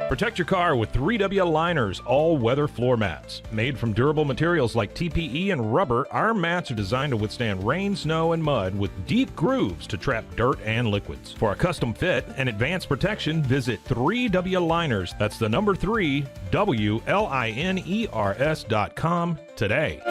Protect your car with 3W Liners all-weather floor mats. Made from durable materials like TPE and rubber, our mats are designed to withstand rain, snow, and mud with deep grooves to trap dirt and liquids. For a custom fit and advanced protection, visit 3W Liners. That's the number 3, WLINERS.com today.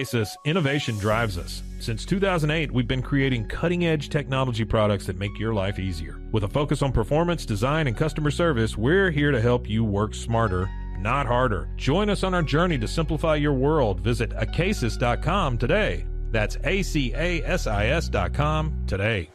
Decisive, innovation drives us. Since 2008, we've been creating cutting-edge technology products that make your life easier. With a focus on performance, design, and customer service, we're here to help you work smarter, not harder. Join us on our journey to simplify your world. Visit acasis.com today. That's ACASIS.com today.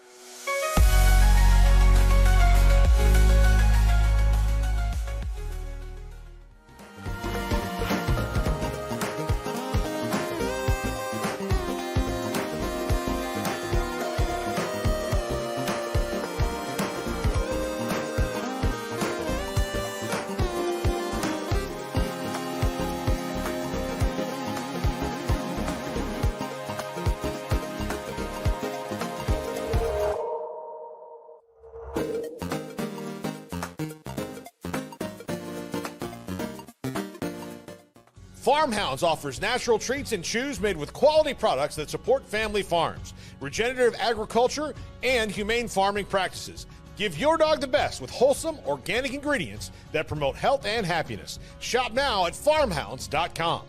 Farmhounds offers natural treats and chews made with quality products that support family farms, regenerative agriculture, and humane farming practices. Give your dog the best with wholesome, organic ingredients that promote health and happiness. Shop now at farmhounds.com.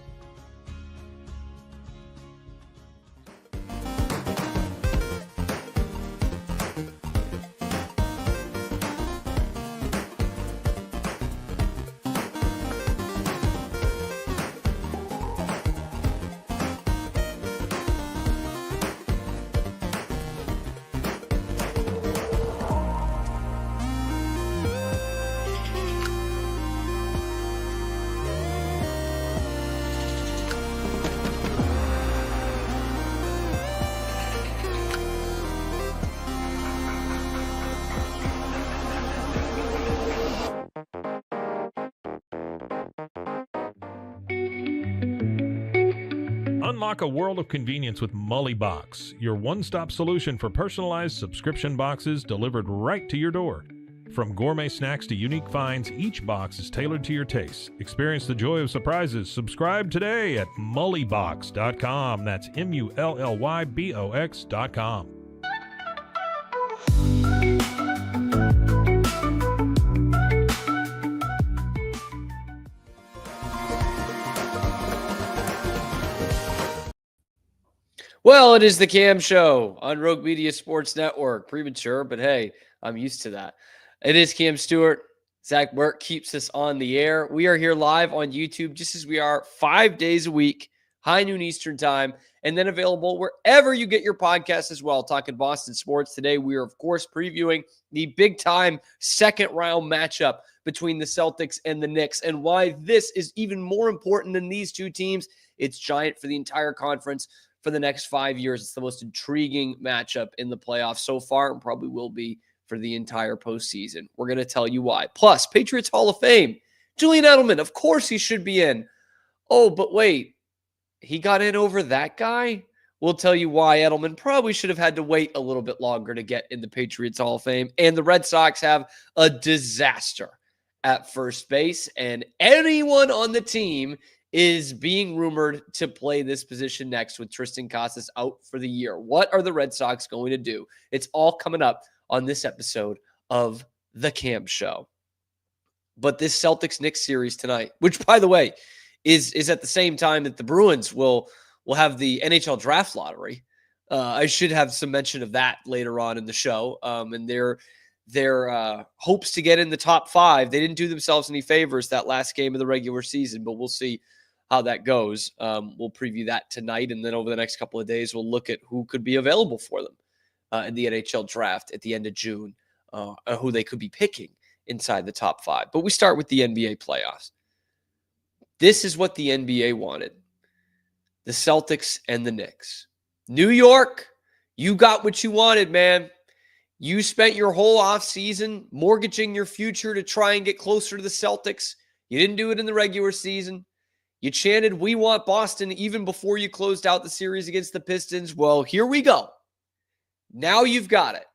Unlock a world of convenience with Mully Box, your one-stop solution for personalized subscription boxes delivered right to your door. From gourmet snacks to unique finds, each box is tailored to your tastes. Experience the joy of surprises. Subscribe today at mullybox.com. That's MULLYBOX.com. Well, it is the Cam Show on Rogue Media Sports Network. Premature, but hey, I'm used to that. It is Cam Stewart. Zach Burke keeps us on the air. We are here live on YouTube, just as we are 5 days a week, high noon Eastern time, and then available wherever you get your podcasts as well. Talking Boston sports today, we are, of course, previewing the big-time second-round matchup between the Celtics and the Knicks, and why this is even more important than these two teams. It's giant for the entire conference for the next 5 years. It's the most intriguing matchup in the playoffs so far, and probably will be for the entire postseason. We're going to tell you why. Plus, Patriots Hall of Fame. Julian Edelman, of course he should be in. Oh, but wait, he got in over that guy? We'll tell you why Edelman probably should have had to wait a little bit longer to get in the Patriots Hall of Fame. And the Red Sox have a disaster at first base, and anyone on the team is being rumored to play this position next with Tristan Casas out for the year. What are the Red Sox going to do? It's all coming up on this episode of The Cam Show. But this Celtics-Knicks series tonight, which, by the way, is at the same time that the Bruins will have the NHL draft lottery. I should have some mention of that later on in the show. And their hopes to get in the top 5. They didn't do themselves any favors that last game of the regular season, but we'll see how that goes. We'll preview that tonight, and then over the next couple of days, we'll look at who could be available for them in the NHL draft at the end of June, who they could be picking inside the top 5. But we start with the NBA playoffs. This is what the NBA wanted. The Celtics and the Knicks. New York, you got what you wanted, man. You spent your whole offseason mortgaging your future to try and get closer to the Celtics. You didn't do it in the regular season. You chanted, "We want Boston," even before you closed out the series against the Pistons. Well, here we go. Now you've got it.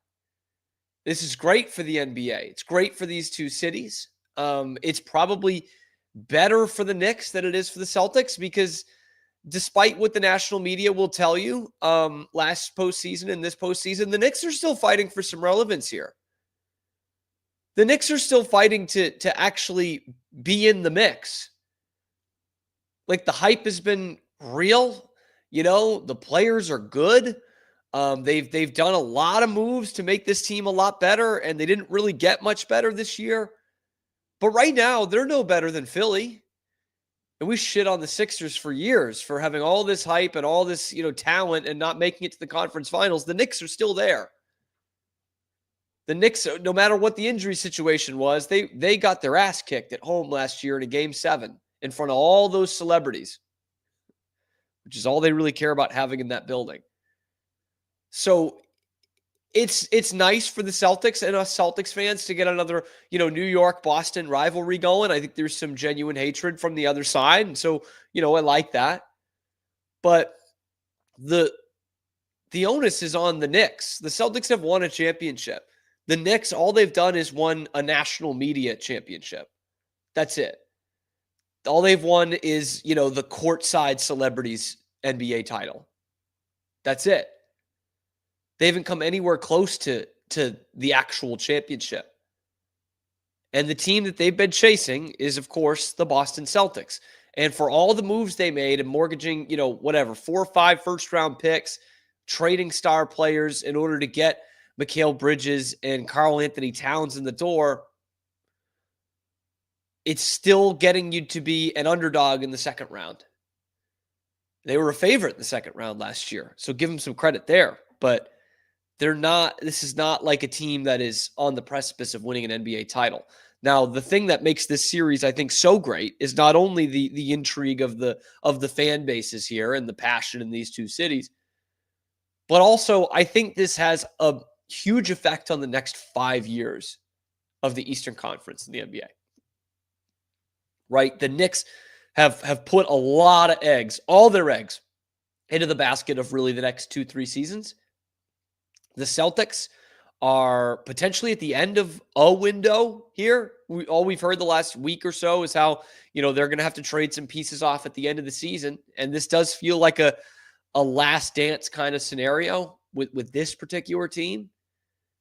This is great for the NBA. It's great for these two cities. It's probably better for the Knicks than it is for the Celtics because despite what the national media will tell you last postseason and this postseason, the Knicks are still fighting for some relevance here. The Knicks are still fighting to actually be in the mix. Like, the hype has been real. You know, the players are good. They've done a lot of moves to make this team a lot better, and they didn't really get much better this year. But right now, they're no better than Philly. And we shit on the Sixers for years for having all this hype and all this, talent and not making it to the conference finals. The Knicks are still there. The Knicks, no matter what the injury situation was, they got their ass kicked at home last year in a Game 7 in front of all those celebrities, which is all they really care about having in that building. So it's nice for the Celtics and us Celtics fans to get another, New York-Boston rivalry going. I think there's some genuine hatred from the other side. And so, I like that. But the onus is on the Knicks. The Celtics have won a championship. The Knicks, all they've done is won a national media championship. That's it. All they've won is, the courtside celebrities NBA title. That's it. They haven't come anywhere close to the actual championship. And the team that they've been chasing is, of course, the Boston Celtics. And for all the moves they made and mortgaging, 4 or 5 first-round picks, trading star players in order to get Mikal Bridges and Karl Anthony Towns in the door, it's still getting you to be an underdog in the second round. They were a favorite in the second round last year, so give them some credit there. But this is not like a team that is on the precipice of winning an NBA title. Now, the thing that makes this series, I think, so great is not only the intrigue of the fan bases here and the passion in these two cities, but also I think this has a huge effect on the next 5 years of the Eastern Conference in the NBA. Right? The Knicks have put a lot of eggs, all their eggs, into the basket of really the next 2-3 seasons. The Celtics are potentially at the end of a window here. All we've heard the last week or so is how, they're going to have to trade some pieces off at the end of the season. And this does feel like a last dance kind of scenario with this particular team.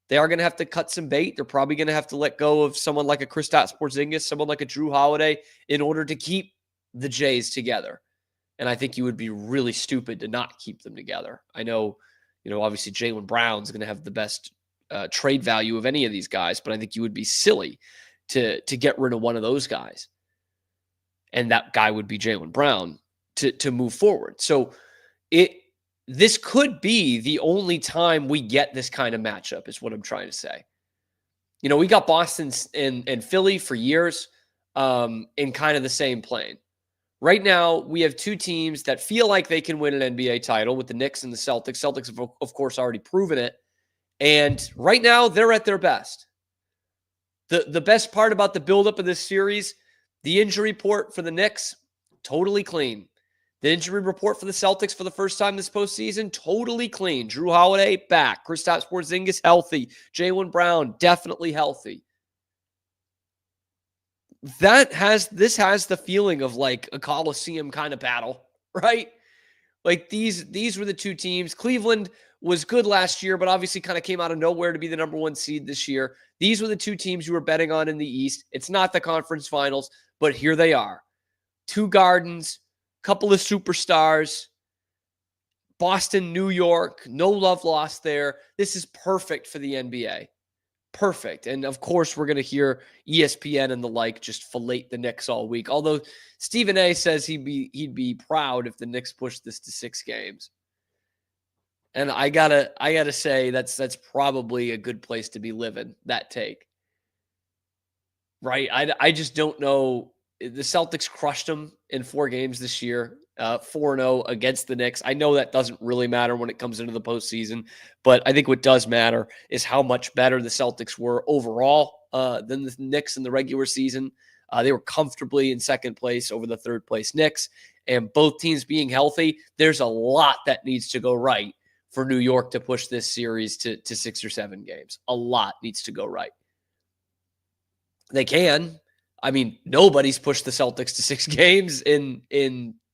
They are going to have to cut some bait. They're probably going to have to let go of someone like a Kristaps Porzingis, someone like a Drew Holiday in order to keep the Jays together. And I think you would be really stupid to not keep them together. I know, obviously Jalen Brown's going to have the best trade value of any of these guys, but I think you would be silly to get rid of one of those guys. And that guy would be Jalen Brown to move forward. So this could be the only time we get this kind of matchup is what I'm trying to say. We got Boston and Philly for years in kind of the same plane. Right now, we have two teams that feel like they can win an NBA title with the Knicks and the Celtics. Celtics have, of course, already proven it. And right now, they're at their best. The best part about the buildup of this series, the injury report for the Knicks, totally clean. The injury report for the Celtics for the first time this postseason, totally clean. Drew Holiday, back. Kristaps Porzingis, healthy. Jaylen Brown, definitely healthy. this has the feeling of like a Coliseum kind of battle, right? Like these were the two teams. Cleveland was good last year, but obviously kind of came out of nowhere to be the number 1 seed this year. These were the two teams you were betting on in the East. It's not the conference finals, but here they are. 2 Gardens, couple of superstars, Boston, New York, no love lost there. This is perfect for the NBA. Perfect. And of course, we're going to hear ESPN and the like just fillet the Knicks all week. Although Stephen A says he'd be proud if the Knicks pushed this to 6 games. And I gotta say that's probably a good place to be living, that take. Right? I just don't know. The Celtics crushed them in 4 games this year, 4-0 against the Knicks. I know that doesn't really matter when it comes into the postseason, but I think what does matter is how much better the Celtics were overall than the Knicks in the regular season. They were comfortably in second place over the third place Knicks, and both teams being healthy, there's a lot that needs to go right for New York to push this series to 6 or 7 games. A lot needs to go right. They can. I mean, nobody's pushed the Celtics to 6 games in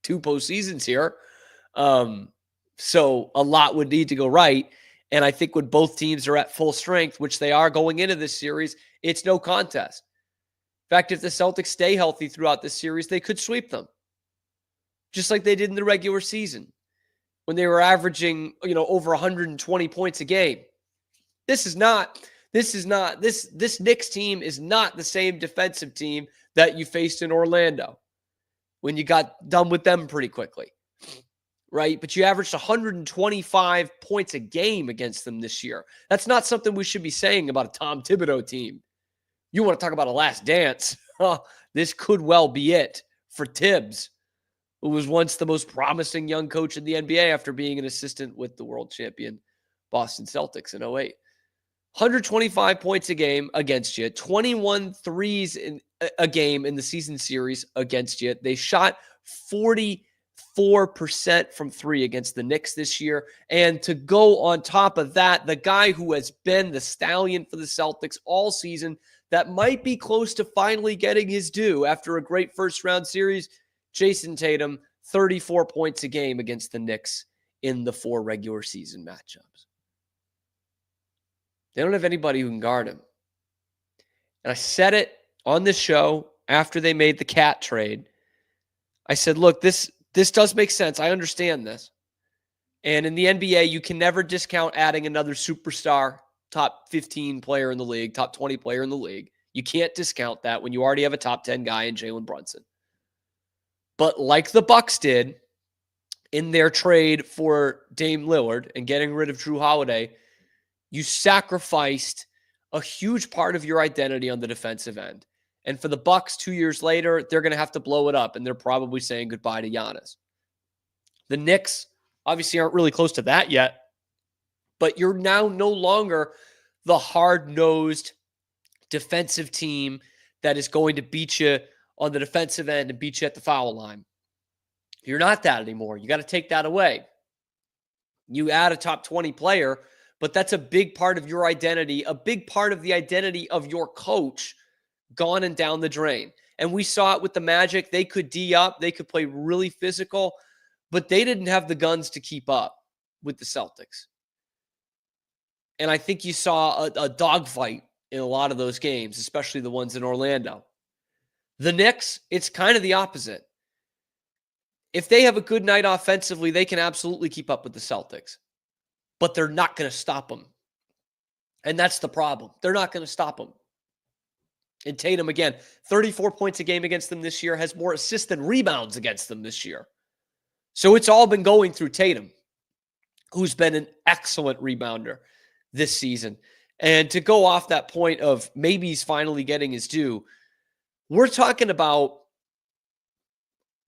2 postseasons here. So a lot would need to go right. And I think when both teams are at full strength, which they are going into this series, it's no contest. In fact, if the Celtics stay healthy throughout this series, they could sweep them. Just like they did in the regular season when they were averaging, over 120 points a game. This Knicks team is not the same defensive team that you faced in Orlando when you got done with them pretty quickly, right? But you averaged 125 points a game against them this year. That's not something we should be saying about a Tom Thibodeau team. You want to talk about a last dance? This could well be it for Tibbs, who was once the most promising young coach in the NBA after being an assistant with the world champion Boston Celtics in 2008. 125 points a game against you, 21 threes in a game in the season series against you. They shot 44% from 3 against the Knicks this year. And to go on top of that, the guy who has been the stallion for the Celtics all season, that might be close to finally getting his due after a great first round series, Jason Tatum, 34 points a game against the Knicks in the 4 regular season matchups. They don't have anybody who can guard him. And I said it on this show after they made the Cat trade. I said, look, this does make sense. I understand this. And in the NBA, you can never discount adding another superstar, top 15 player in the league, top 20 player in the league. You can't discount that when you already have a top 10 guy in Jalen Brunson. But like the Bucks did in their trade for Dame Lillard and getting rid of Drew Holiday, you sacrificed a huge part of your identity on the defensive end. And for the Bucks 2 years later, they're going to have to blow it up, and they're probably saying goodbye to Giannis. The Knicks obviously aren't really close to that yet, but you're now no longer the hard-nosed defensive team that is going to beat you on the defensive end and beat you at the foul line. You're not that anymore. You got to take that away. You add a top 20 player, but that's a big part of your identity, a big part of the identity of your coach gone and down the drain. And we saw it with the Magic. They could D up. They could play really physical, but they didn't have the guns to keep up with the Celtics. And I think you saw a dogfight in a lot of those games, especially the ones in Orlando. The Knicks, it's kind of the opposite. If they have a good night offensively, they can absolutely keep up with the Celtics. But they're not going to stop them. And that's the problem. They're not going to stop them. And Tatum, again, 34 points a game against them this year, has more assists than rebounds against them this year. So it's all been going through Tatum, who's been an excellent rebounder this season. And to go off that point of maybe he's finally getting his due, we're talking about,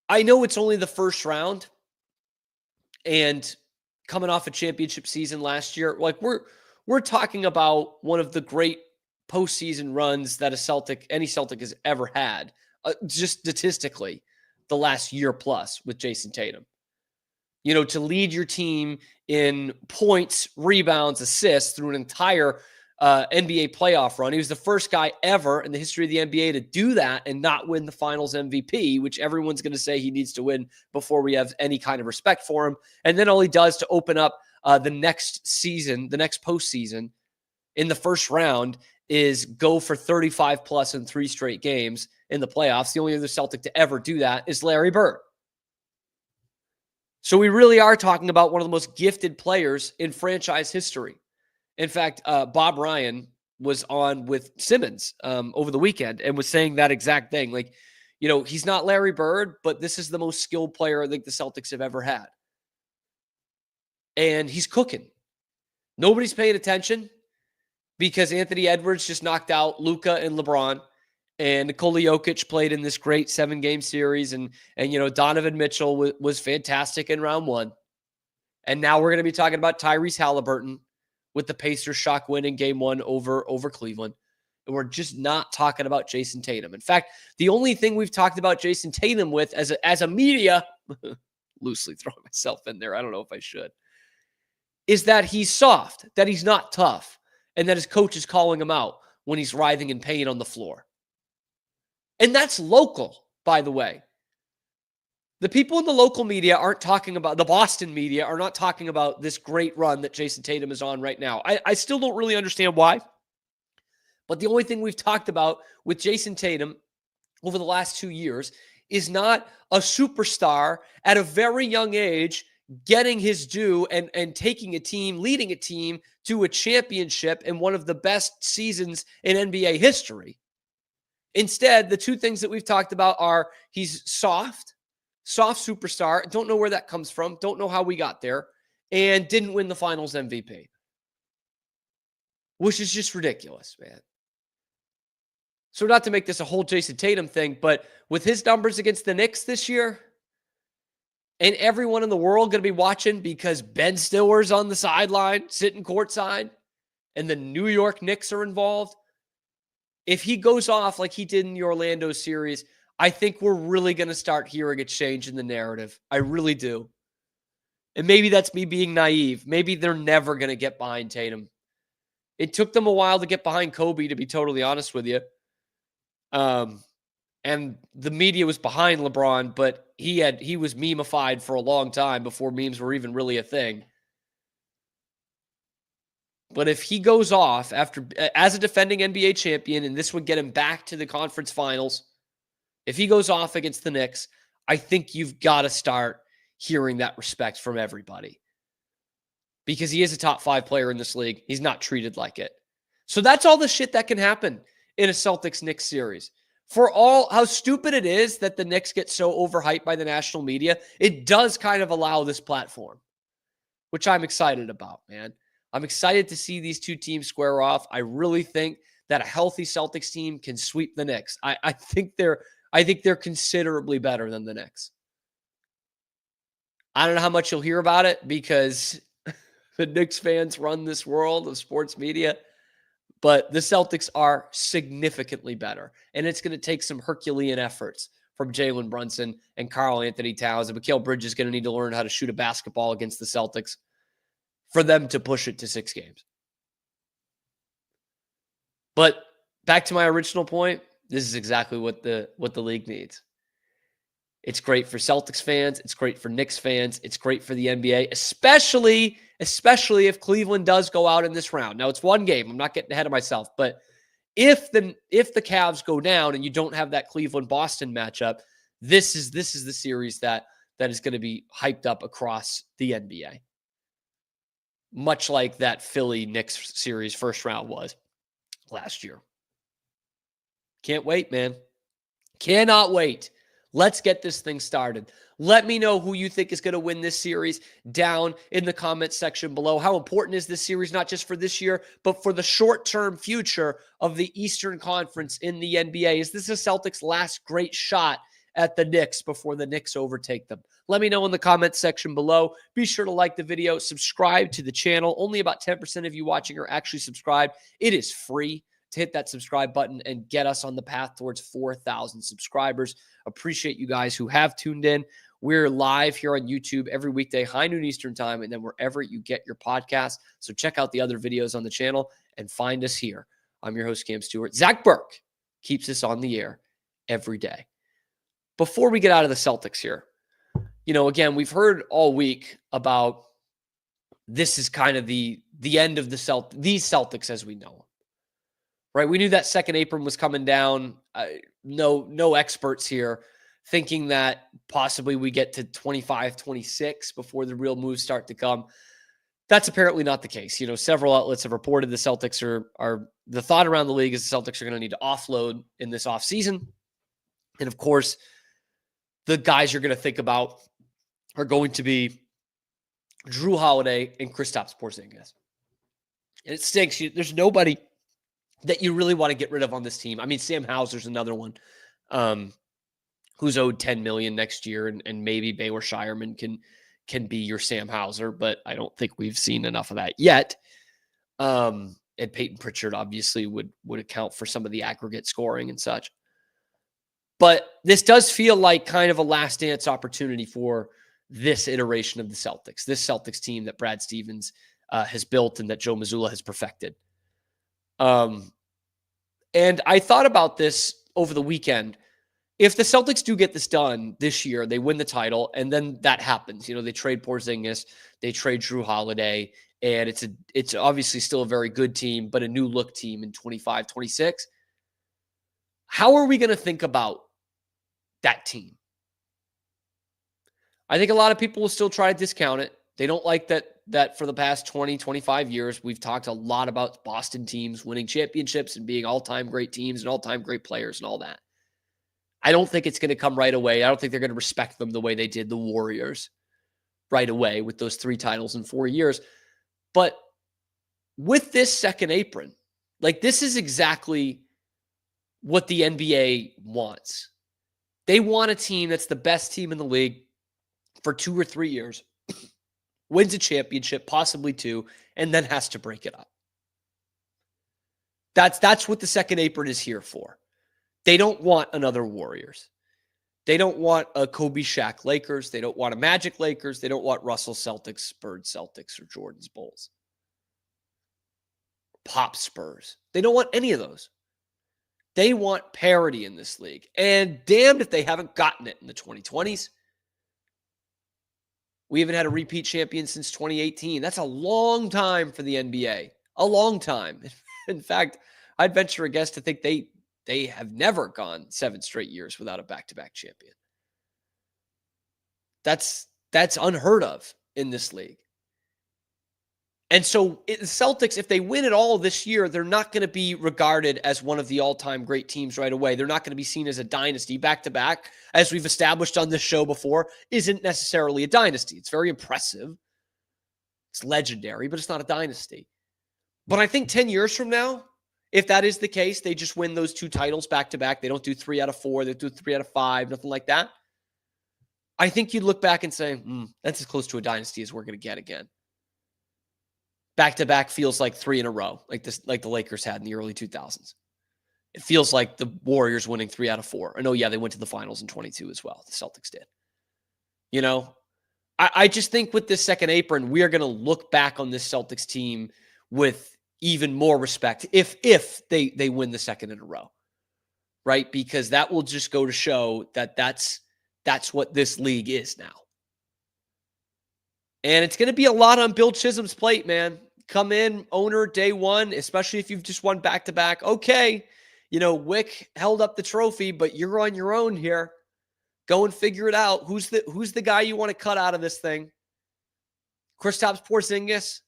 I know it's only the first round, and coming off a championship season last year, like we're talking about one of the great postseason runs that any Celtic has ever had, just statistically, the last year plus with Jason Tatum. To lead your team in points, rebounds, assists through an entire NBA playoff run. He was the first guy ever in the history of the NBA to do that and not win the finals MVP, which everyone's going to say he needs to win before we have any kind of respect for him. And then all he does to open up the next season, the next postseason in the first round is go for 35 plus in 3 straight games in the playoffs. The only other Celtic to ever do that is Larry Bird. So we really are talking about one of the most gifted players in franchise history. In fact, Bob Ryan was on with Simmons over the weekend and was saying that exact thing. Like, you know, he's not Larry Bird, but this is the most skilled player I think the Celtics have ever had. And he's cooking. Nobody's paying attention because Anthony Edwards just knocked out Luka and LeBron. And Nikola Jokic played in this great 7-game series. And you know, Donovan Mitchell was fantastic in round 1. And now we're going to be talking about Tyrese Halliburton with the Pacers shock win in game 1 over Cleveland. And we're just not talking about Jason Tatum. In fact, the only thing we've talked about Jason Tatum with as a media, loosely throwing myself in there, I don't know if I should, is that he's soft, that he's not tough, and that his coach is calling him out when he's writhing in pain on the floor. And that's local, by the way. The people in the local media aren't talking about, the Boston media are not talking about this great run that Jason Tatum is on right now. I still don't really understand why. But the only thing we've talked about with Jason Tatum over the last 2 years is not a superstar at a very young age getting his due and taking a team, leading a team to a championship in one of the best seasons in NBA history. Instead, the 2 things that we've talked about are he's soft superstar, don't know where that comes from, don't know how we got there, and didn't win the finals MVP. Which is just ridiculous, man. So not to make this a whole Jason Tatum thing, but with his numbers against the Knicks this year, and everyone in the world going to be watching because Ben Stiller's on the sideline, sitting courtside, and the New York Knicks are involved, if he goes off like he did in the Orlando series, I think we're really going to start hearing a change in the narrative. I really do. And maybe that's me being naive. Maybe they're never going to get behind Tatum. It took them a while to get behind Kobe, to be totally honest with you. And the media was behind LeBron, but he was meme-ified for a long time before memes were even really a thing. But if he goes off as a defending NBA champion, and this would get him back to the conference finals, if he goes off against the Knicks, I think you've got to start hearing that respect from everybody. Because he is a top 5 player in this league. He's not treated like it. So that's all the shit that can happen in a Celtics-Knicks series. For all how stupid it is that the Knicks get so overhyped by the national media, it does kind of allow this platform, which I'm excited about, man. I'm excited to see these 2 teams square off. I really think that a healthy Celtics team can sweep the Knicks. I think they're considerably better than the Knicks. I don't know how much you'll hear about it because the Knicks fans run this world of sports media, but the Celtics are significantly better. And it's going to take some Herculean efforts from Jalen Brunson and Karl Anthony Towns. And Mikal Bridges is going to need to learn how to shoot a basketball against the Celtics for them to push it to 6 games. But back to my original point, this is exactly what the league needs. It's great for Celtics fans. It's great for Knicks fans. It's great for the NBA, especially if Cleveland does go out in this round. Now, it's 1 game. I'm not getting ahead of myself. But if the Cavs go down and you don't have that Cleveland-Boston matchup, this is the series that is going to be hyped up across the NBA. Much like that Philly-Knicks series first round was last year. Can't wait, man. Cannot wait. Let's get this thing started. Let me know who you think is going to win this series down in the comments section below. How important is this series, not just for this year, but for the short-term future of the Eastern Conference in the NBA? Is this the Celtics' last great shot at the Knicks before the Knicks overtake them? Let me know in the comments section below. Be sure to like the video, subscribe to the channel. Only about 10% of you watching are actually subscribed. It is free to hit that subscribe button and get us on the path towards 4,000 subscribers. Appreciate you guys who have tuned in. We're live here on YouTube every weekday, high noon Eastern time, and then wherever you get your podcasts. So check out the other videos on the channel. and find us here. I'm your host, Cam Stewart. Zach Burke keeps us on the air every day. Before we get out of the Celtics here, again, we've heard all week about this is kind of the end of these Celtics as we know them, right? We knew that second apron was coming down. No experts here thinking that possibly we get to 25, 26 before the real moves start to come. That's apparently not the case. Several outlets have reported the Celtics are the thought around the league is the Celtics are going to need to offload in this offseason. And of course, the guys you're going to think about are going to be Jrue Holiday and Kristaps Porzingis. And it stinks. There's nobody that you really want to get rid of on this team. I mean, Sam Hauser's another one who's owed $10 million next year, and maybe Baylor Shireman can be your Sam Hauser, but I don't think we've seen enough of that yet. And Peyton Pritchard obviously would account for some of the aggregate scoring and such. But this does feel like kind of a last dance opportunity for this iteration of the Celtics, this Celtics team that Brad Stevens has built and that Joe Mazzulla has perfected. And I thought about this over the weekend. If the Celtics do get this done this year, they win the title, and then that happens. They trade Porzingis, they trade Jrue Holiday, and it's obviously still a very good team, but a new look team in 25, 26. How are we going to think about that team? I think a lot of people will still try to discount it. They don't like that for the past 20, 25 years, we've talked a lot about Boston teams winning championships and being all-time great teams and all-time great players and all that. I don't think it's going to come right away. I don't think they're going to respect them the way they did the Warriors right away with those 3 titles in 4 years. But with this second apron, this is exactly what the NBA wants. They want a team that's the best team in the league for 2 or 3 years, wins a championship, possibly 2, and then has to break it up. That's what the second apron is here for. They don't want another Warriors. They don't want a Kobe Shaq Lakers. They don't want a Magic Lakers. They don't want Russell Celtics, Bird Celtics, or Jordan's Bulls. Pop Spurs. They don't want any of those. They want parity in this league. And damned if they haven't gotten it in the 2020s. We haven't had a repeat champion since 2018. That's a long time for the NBA. A long time. In fact, I'd venture a guess to think they have never gone 7 straight years without a back-to-back champion. That's unheard of in this league. And so the Celtics, if they win it all this year, they're not going to be regarded as one of the all-time great teams right away. They're not going to be seen as a dynasty. Back-to-back, as we've established on this show before, isn't necessarily a dynasty. It's very impressive. It's legendary, but it's not a dynasty. But I think 10 years from now, if that is the case, they just win those 2 titles back-to-back. They don't do 3 out of 4. They do 3 out of 5, nothing like that. I think you'd look back and say, that's as close to a dynasty as we're going to get again. Back-to-back feels like 3 in a row, like the Lakers had in the early 2000s. It feels like the Warriors winning 3 out of 4. I know, they went to the finals in 22 as well. The Celtics did. I just think with this second apron, we are going to look back on this Celtics team with even more respect if they win the second in a row, right? Because that will just go to show that that's what this league is now. And it's going to be a lot on Bill Chisholm's plate, man. Come in, owner, day one, especially if you've just won back-to-back. Okay, Wick held up the trophy, but you're on your own here. Go and figure it out. Who's the guy you want to cut out of this thing? Kristaps Porzingis,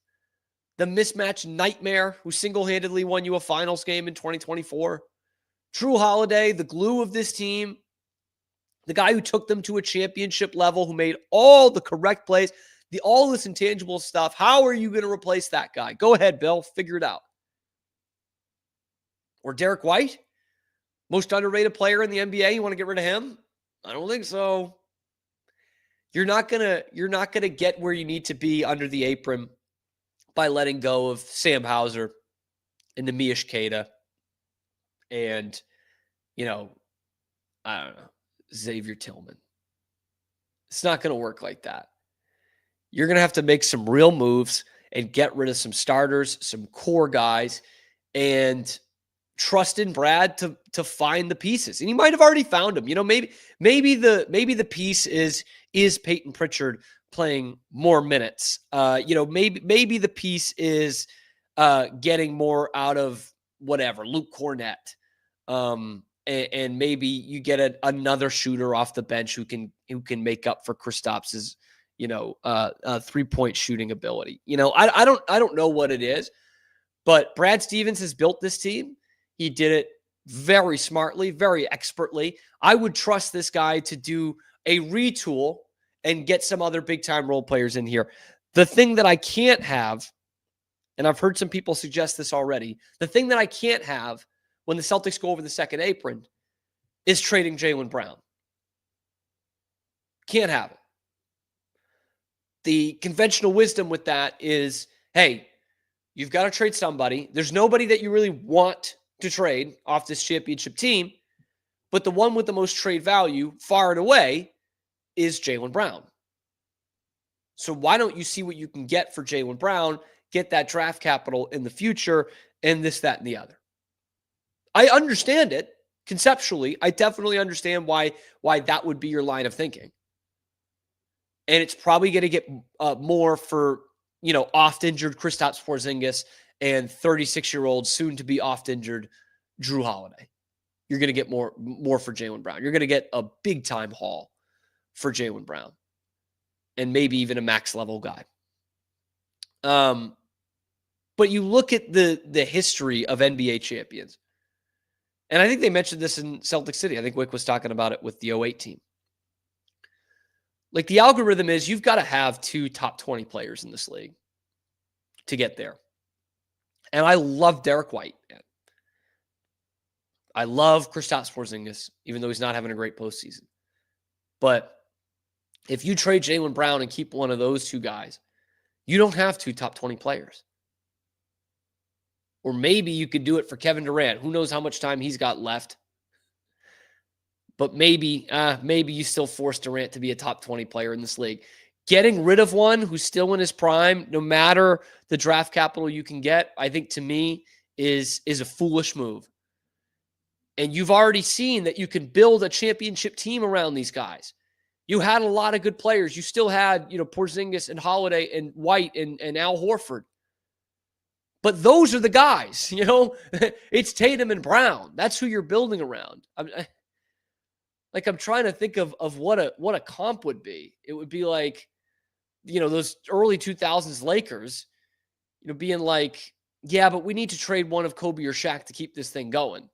the mismatch nightmare who single-handedly won you a finals game in 2024. Jrue Holiday, the glue of this team. The guy who took them to a championship level, who made all the correct plays. All this intangible stuff. How are you going to replace that guy? Go ahead, Bill. Figure it out. Or Derek White, most underrated player in the NBA. You want to get rid of him? I don't think so. You're not gonna get where you need to be under the apron by letting go of Sam Hauser and Nemish Queta and I don't know, Xavier Tillman. It's not going to work like that. You're going to have to make some real moves and get rid of some starters, some core guys. and trust in Brad to find the pieces. And he might have already found them. Maybe the piece is Peyton Pritchard playing more minutes. Maybe the piece is getting more out of whatever, Luke Cornett. And maybe you get another shooter off the bench who can make up for Kristaps's, 3-point shooting ability. I don't know what it is, but Brad Stevens has built this team. He did it very smartly, very expertly. I would trust this guy to do a retool and get some other big-time role players in here. The thing that I can't have, and I've heard some people suggest this already, the thing that I can't have when the Celtics go over the second apron is trading Jalen Brown. Can't have it. The conventional wisdom with that is, hey, you've got to trade somebody. There's nobody that you really want to trade off this championship team, but the one with the most trade value far and away is Jalen Brown. So why don't you see what you can get for Jalen Brown, get that draft capital in the future, and this, that, and the other. I understand it conceptually. I definitely understand why that would be your line of thinking. And it's probably going to get more for, oft-injured Kristaps Porzingis and 36-year-old, soon-to-be oft-injured Drew Holiday. You're going to get more for Jalen Brown. You're going to get a big-time haul for Jalen Brown. And maybe even a max-level guy. But you look at the history of NBA champions. And I think they mentioned this in Celtic City. I think Wick was talking about it with the 08 team. Like, the algorithm is you've got to have 2 top 20 players in this league to get there. And I love Derek White. I love Kristaps Porzingis, even though he's not having a great postseason. But if you trade Jalen Brown and keep one of those 2 guys, you don't have 2 top 20 players. Or maybe you could do it for Kevin Durant. Who knows how much time he's got left. But maybe you still force Durant to be a top 20 player in this league. Getting rid of one who's still in his prime, no matter the draft capital you can get, I think to me is a foolish move. And you've already seen that you can build a championship team around these guys. You had a lot of good players. You still had, Porzingis and Holiday and White and Al Horford. But those are the guys, It's Tatum and Brown. That's who you're building around. I'm trying to think of what a comp would be. It would be like, those early 2000s Lakers, being like, yeah, but we need to trade one of Kobe or Shaq to keep this thing going.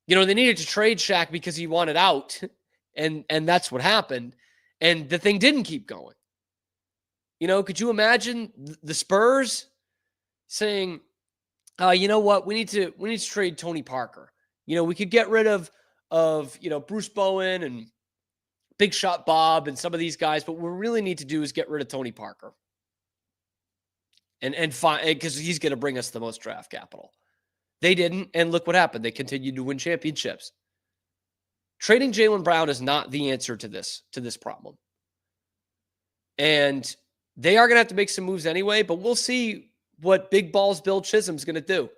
They needed to trade Shaq because he wanted out, and that's what happened. And the thing didn't keep going. Could you imagine the Spurs saying, you know what, we need to trade Tony Parker. We could get rid of Bruce Bowen and Big Shot Bob and some of these guys, but what we really need to do is get rid of Tony Parker. And find, because he's going to bring us the most draft capital. They didn't, and look what happened. They continued to win championships. Trading Jalen Brown is not the answer to this problem. And they are going to have to make some moves anyway, but we'll see what Big Balls Bill Chisholm's going to do.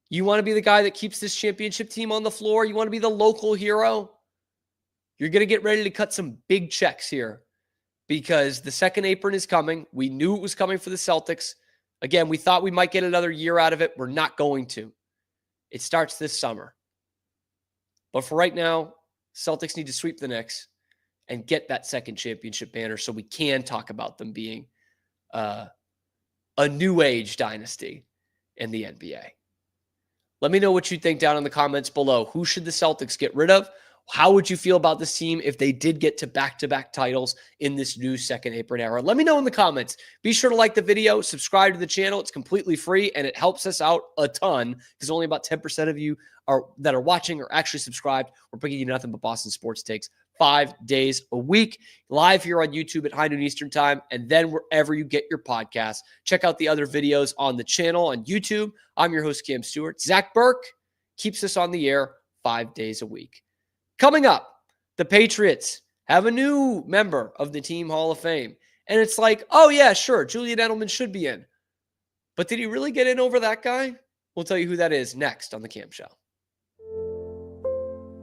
You want to be the guy that keeps this championship team on the floor? You want to be the local hero? You're going to get ready to cut some big checks here because the second apron is coming. We knew it was coming for the Celtics. Again, we thought we might get another year out of it. We're not going to. It starts this summer. But for right now, Celtics need to sweep the Knicks and get that second championship banner so we can talk about them being a new age dynasty in the NBA. Let me know what you think down in the comments below. Who should the Celtics get rid of? How would you feel about this team if they did get to back-to-back titles in this new second apron era? Let me know in the comments. Be sure to like the video, subscribe to the channel. It's completely free, and it helps us out a ton because only about 10% of you that are watching are actually subscribed. We're bringing you nothing but Boston sports takes 5 days a week, live here on YouTube at high noon Eastern time, and then wherever you get your podcasts. Check out the other videos on the channel on YouTube. I'm your host, Cam Stewart. Zach Burke keeps us on the air 5 days a week. Coming up, the Patriots have a new member of the Team Hall of Fame. And it's like, oh, yeah, sure, Julian Edelman should be in. But did he really get in over that guy? We'll tell you who that is next on The Cam Show.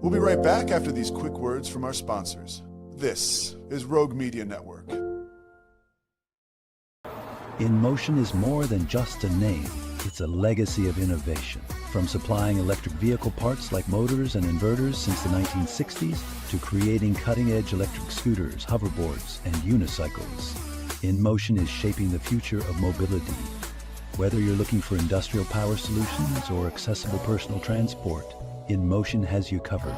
We'll be right back after these quick words from our sponsors. This is Rogue Media Network. InMotion is more than just a name. It's a legacy of innovation. From supplying electric vehicle parts like motors and inverters since the 1960s to creating cutting-edge electric scooters, hoverboards, and unicycles, InMotion is shaping the future of mobility. Whether you're looking for industrial power solutions or accessible personal transport, InMotion has you covered.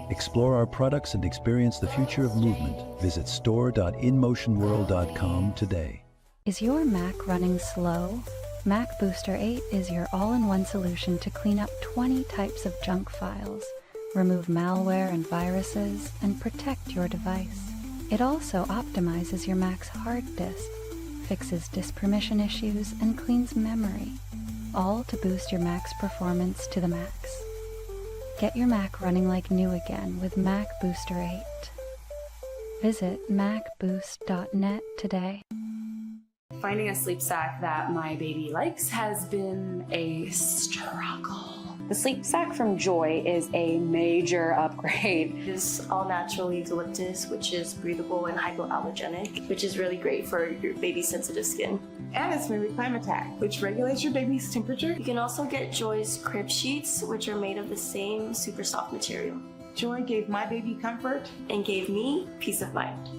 Explore our products and experience the future of movement. Visit store.inmotionworld.com today. Is your Mac running slow? Mac Booster 8 is your all-in-one solution to clean up 20 types of junk files, remove malware and viruses, and protect your device. It also optimizes your Mac's hard disk, fixes disk permission issues, and cleans memory, all to boost your Mac's performance to the max. Get your Mac running like new again with Mac Booster 8. Visit macboost.net today. Finding a sleep sack that my baby likes has been a struggle. The sleep sack from Joy is a major upgrade. It's all natural eucalyptus, which is breathable and hypoallergenic, which is really great for your baby's sensitive skin. And it's made with Climatech, which regulates your baby's temperature. You can also get Joy's crib sheets, which are made of the same super soft material. Joy gave my baby comfort and gave me peace of mind.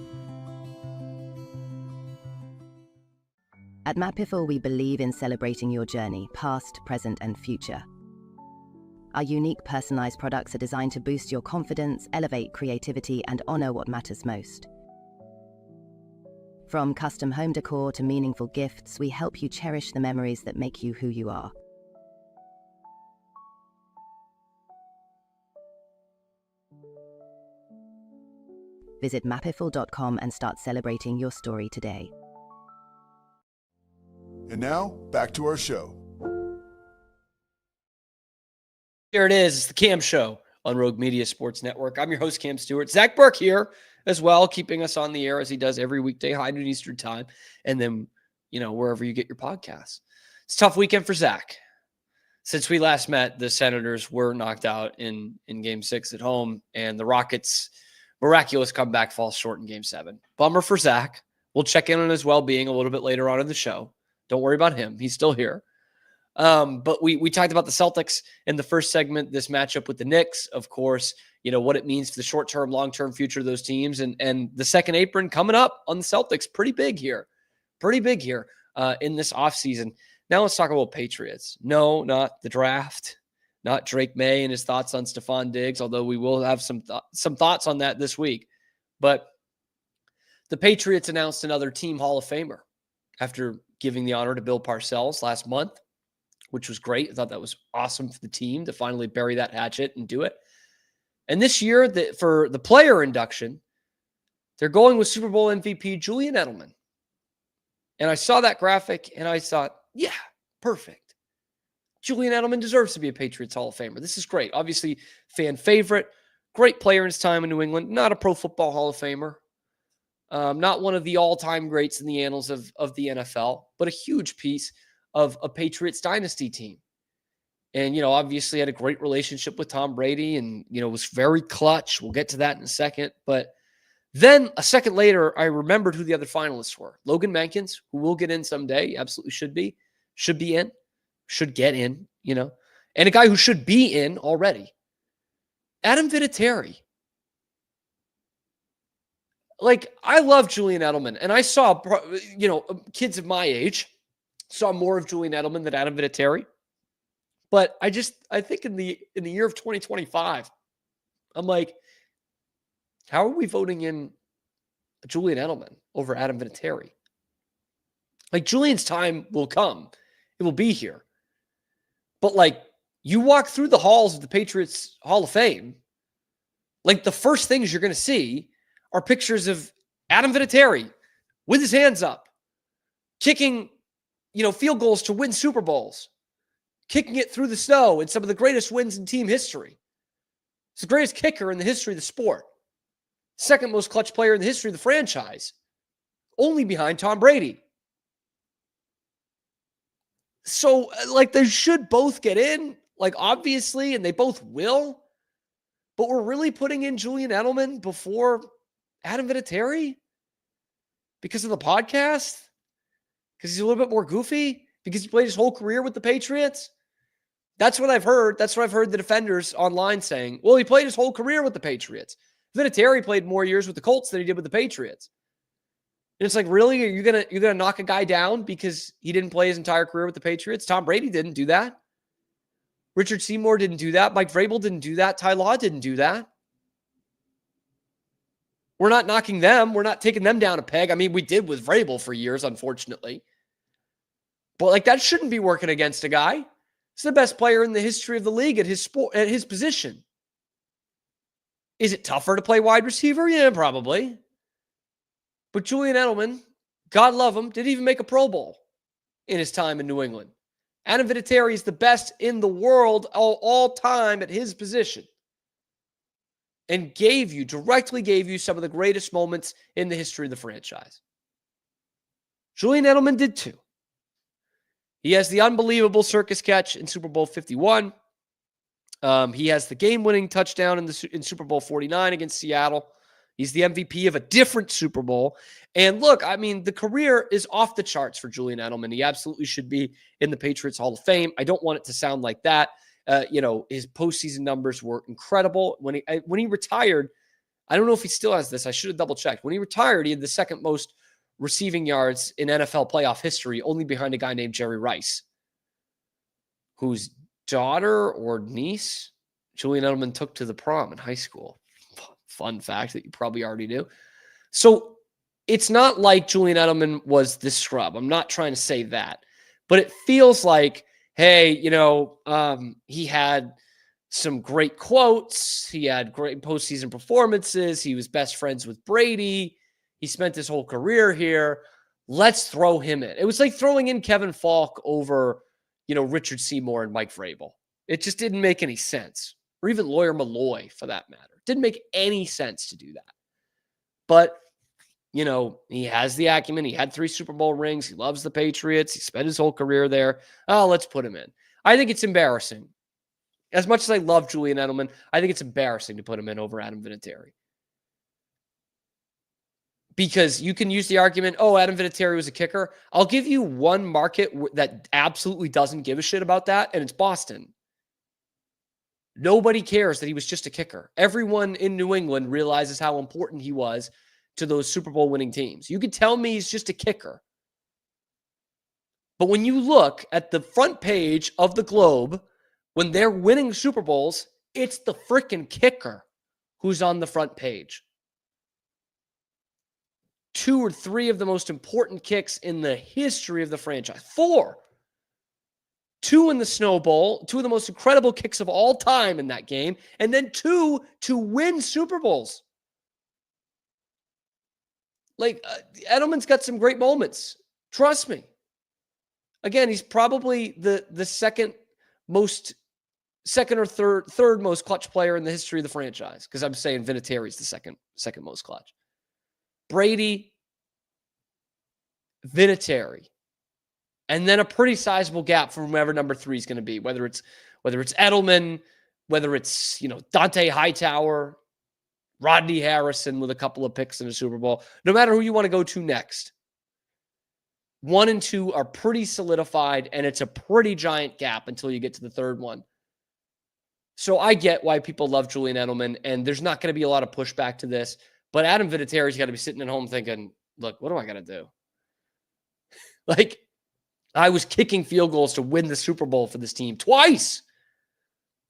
At Mapiful, we believe in celebrating your journey, past, present, and future. Our unique personalized products are designed to boost your confidence, elevate creativity, and honor what matters most. From custom home decor to meaningful gifts, we help you cherish the memories that make you who you are. Visit mapiful.com and start celebrating your story today. And now, back to our show. Here it is. It's the Cam Show on Rogue Media Sports Network. I'm your host, Cam Stewart. Zach Burke here as well, keeping us on the air as he does every weekday, high noon Eastern time, and then, wherever you get your podcasts. It's a tough weekend for Zach. Since we last met, the Senators were knocked out in Game 6 at home, and the Rockets' miraculous comeback falls short in Game 7. Bummer for Zach. We'll check in on his well-being a little bit later on in the show. Don't worry about him. He's still here. But we talked about the Celtics in the first segment, this matchup with the Knicks, of course, what it means for the short-term, long-term future of those teams. And the second apron coming up on the Celtics, pretty big here in this offseason. Now let's talk about Patriots. No, not the draft, not Drake May and his thoughts on Stephon Diggs, although we will have some thoughts on that this week. But the Patriots announced another team Hall of Famer after giving the honor to Bill Parcells last month, which was great. I thought that was awesome for the team to finally bury that hatchet and do it. And this year, for the player induction, they're going with Super Bowl MVP Julian Edelman. And I saw that graphic and I thought, yeah, perfect. Julian Edelman deserves to be a Patriots Hall of Famer. This is great. Obviously, fan favorite, great player in his time in New England, not a Pro Football Hall of Famer. Not one of the all-time greats in the annals of the NFL, but a huge piece of a Patriots dynasty team. And, obviously had a great relationship with Tom Brady and, was very clutch. We'll get to that in a second. But then a second later, I remembered who the other finalists were. Logan Mankins, who will get in someday, absolutely should be in, should get in, and a guy who should be in already, Adam Vinatieri. I love Julian Edelman, and I saw, kids of my age saw more of Julian Edelman than Adam Vinatieri. But I think in the year of 2025, I'm like, how are we voting in Julian Edelman over Adam Vinatieri? Julian's time will come. It will be here. But you walk through the halls of the Patriots Hall of Fame, the first things you're going to see are pictures of Adam Vinatieri with his hands up, kicking, field goals to win Super Bowls, kicking it through the snow in some of the greatest wins in team history. He's the greatest kicker in the history of the sport. Second most clutch player in the history of the franchise, only behind Tom Brady. So, like, they should both get in, like, obviously, and they both will. But we're really putting in Julian Edelman before Adam Vinatieri because of the podcast? Because he's a little bit more goofy? Because he played his whole career with the Patriots? That's what I've heard. That's what I've heard the defenders online saying. Well, he played his whole career with the Patriots. Vinatieri played more years with the Colts than he did with the Patriots. And it's like, really? You're gonna knock a guy down because he didn't play his entire career with the Patriots? Tom Brady didn't do that. Richard Seymour didn't do that. Mike Vrabel didn't do that. Ty Law didn't do that. We're not knocking them. We're not taking them down a peg. I mean, we did with Vrabel for years, unfortunately. But like, that shouldn't be working against a guy. He's the best player in the history of the league at his sport, at his position. Is it tougher to play wide receiver? Yeah, probably. But Julian Edelman, God love him, didn't even make a Pro Bowl in his time in New England. Adam Vinatieri is the best in the world all time at his position. And directly gave you some of the greatest moments in the history of the franchise. Julian Edelman did too. He has the unbelievable circus catch in Super Bowl 51. He has the game-winning touchdown in Super Bowl 49 against Seattle. He's the MVP of a different Super Bowl. And look, I mean, the career is off the charts for Julian Edelman. He absolutely should be in the Patriots Hall of Fame. I don't want it to sound like that. His postseason numbers were incredible. When he retired, I don't know if he still has this. I should have double-checked. When he retired, he had the second most receiving yards in NFL playoff history, only behind a guy named Jerry Rice, whose daughter or niece Julian Edelman took to the prom in high school. Fun fact that you probably already knew. So it's not like Julian Edelman was this scrub. I'm not trying to say that. But it feels like, hey, he had some great quotes. He had great postseason performances. He was best friends with Brady. He spent his whole career here. Let's throw him in. It was like throwing in Kevin Falk over, Richard Seymour and Mike Vrabel. It just didn't make any sense. Or even Lawyer Malloy, for that matter. Didn't make any sense to do that. But, he has the acumen. He had 3 Super Bowl rings. He loves the Patriots. He spent his whole career there. Oh, let's put him in. I think it's embarrassing. As much as I love Julian Edelman, I think it's embarrassing to put him in over Adam Vinatieri. Because you can use the argument, oh, Adam Vinatieri was a kicker. I'll give you one market that absolutely doesn't give a shit about that, and it's Boston. Nobody cares that he was just a kicker. Everyone in New England realizes how important he was to those Super Bowl winning teams. You could tell me he's just a kicker. But when you look at the front page of the Globe, when they're winning Super Bowls, it's the freaking kicker who's on the front page. 2 or 3 of the most important kicks in the history of the franchise. 4. 2 in the Snow Bowl, 2 of the most incredible kicks of all time in that game, and then 2 to win Super Bowls. Edelman's got some great moments. Trust me. Again, he's probably the second or third most clutch player in the history of the franchise, because I'm saying Vinatieri's the second most clutch. Brady, Vinatieri, and then a pretty sizable gap from whoever number 3 is going to be, whether it's Edelman, whether it's Dante Hightower, Rodney Harrison with a couple of picks in the Super Bowl. No matter who you want to go to next, 1 and 2 are pretty solidified, and it's a pretty giant gap until you get to the third one. So I get why people love Julian Edelman, and there's not going to be a lot of pushback to this. But Adam Vinatieri's got to be sitting at home thinking, look, what do I got to do? I was kicking field goals to win the Super Bowl for this team twice.